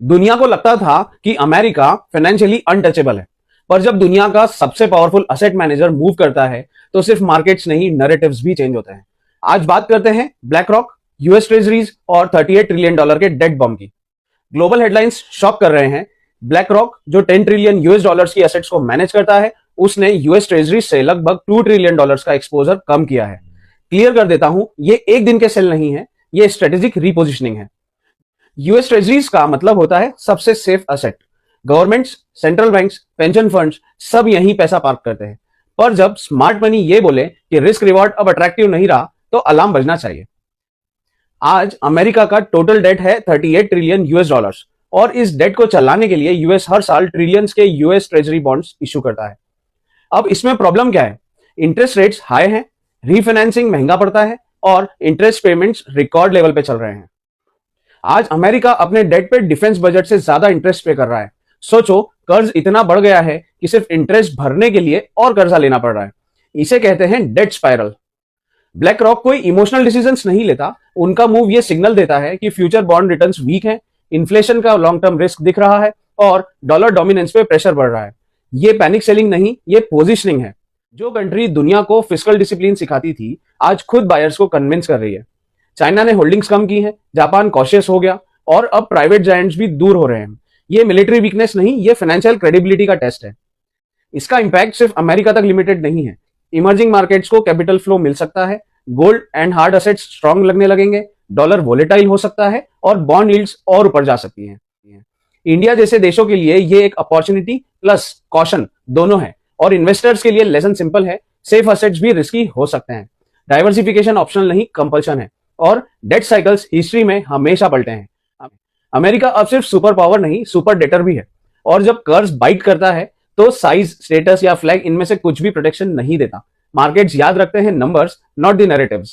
दुनिया को लगता था कि अमेरिका फाइनेंशियली अनटचेबल है, पर जब दुनिया का सबसे पावरफुल असेट मैनेजर मूव करता है तो सिर्फ मार्केट्स नहीं, नैरेटिव्स भी चेंज होते हैं। आज बात करते हैं ब्लैक रॉक, यूएस ट्रेजरीज और $38 ट्रिलियन के डेट बम की। ग्लोबल हेडलाइंस शॉक कर रहे हैं। ब्लैक रॉक जो 10 ट्रिलियन यूएस डॉलर्स की एसेट्स को मैनेज करता है, उसने यूएस ट्रेजरीज से लगभग $2 ट्रिलियन का एक्सपोजर कम किया है। क्लियर कर देता हूं, ये एक दिन के सेल नहीं है, ये स्ट्रेटेजिक रीपोजिशनिंग है। यूएस ट्रेजरीज का मतलब होता है सबसे safe asset. Governments, central banks, pension funds सब यहीं पैसा पार्क करते हैं। पर जब स्मार्ट मनी ये बोले कि रिस्क रिवॉर्ड अब अट्रैक्टिव नहीं रहा, तो अलार्म बजना चाहिए। आज अमेरिका का टोटल डेट है $38 ट्रिलियन और इस डेट को चलाने के लिए यूएस हर साल ट्रिलियंस के यूएस ट्रेजरी बॉन्ड्स इशू करता है। अब इसमें प्रॉब्लम क्या है? इंटरेस्ट रेट्स हाई हैं, रीफाइनेंसिंग महंगा पड़ता है और इंटरेस्ट पेमेंट्स रिकॉर्ड लेवल पे चल रहे हैं। आज अमेरिका अपने डेट पे डिफेंस बजट से ज्यादा इंटरेस्ट पे कर रहा है। सोचो, कर्ज इतना बढ़ गया है कि सिर्फ इंटरेस्ट भरने के लिए और कर्जा लेना पड़ रहा है। इसे कहते हैं डेट स्पाइरल। ब्लैक रॉक कोई इमोशनल डिसीजंस नहीं लेता। उनका मूव ये सिग्नल देता है कि फ्यूचर बॉन्ड रिटर्न्स वीक हैं, इन्फ्लेशन का लॉन्ग टर्म रिस्क दिख रहा है और डॉलर डोमिनेंस पे प्रेशर बढ़ रहा है। ये पैनिक सेलिंग नहीं, ये पोजिशनिंग है। जो कंट्री दुनिया को फिस्कल डिसिप्लिन सिखाती थी, आज खुद बायर्स को कन्विंस कर रही है। चाइना ने होल्डिंग्स कम की है, जापान कॉशियस हो गया और अब प्राइवेट जायंट्स भी दूर हो रहे हैं। ये मिलिट्री वीकनेस नहीं, ये फाइनेंशियल क्रेडिबिलिटी का टेस्ट है। इसका इंपैक्ट सिर्फ अमेरिका तक लिमिटेड नहीं है। इमर्जिंग मार्केट्स को कैपिटल फ्लो मिल सकता है, gold and hard assets strong लगने लगेंगे, डॉलर वोलेटाइल हो सकता है और बॉन्ड यील्ड्स और ऊपर जा सकती हैं। इंडिया जैसे देशों के लिए ये एक अपॉर्चुनिटी प्लस कॉशन दोनों है और इन्वेस्टर्स के लिए लेसन सिंपल है, सेफ असेट्स भी रिस्की हो सकते हैं। डाइवर्सिफिकेशन ऑप्शनल नहीं, कंपल्शन है और डेट साइकिल्स हिस्ट्री में हमेशा पलटे हैं। अमेरिका अब सिर्फ सुपर पावर नहीं, सुपर डेटर भी है और जब कर्ज बाइट करता है तो साइज, स्टेटस या फ्लैग इनमें से कुछ भी प्रोटेक्शन नहीं देता। मार्केट्स याद रखते हैं नंबर्स, नॉट द नैरेटिव्स।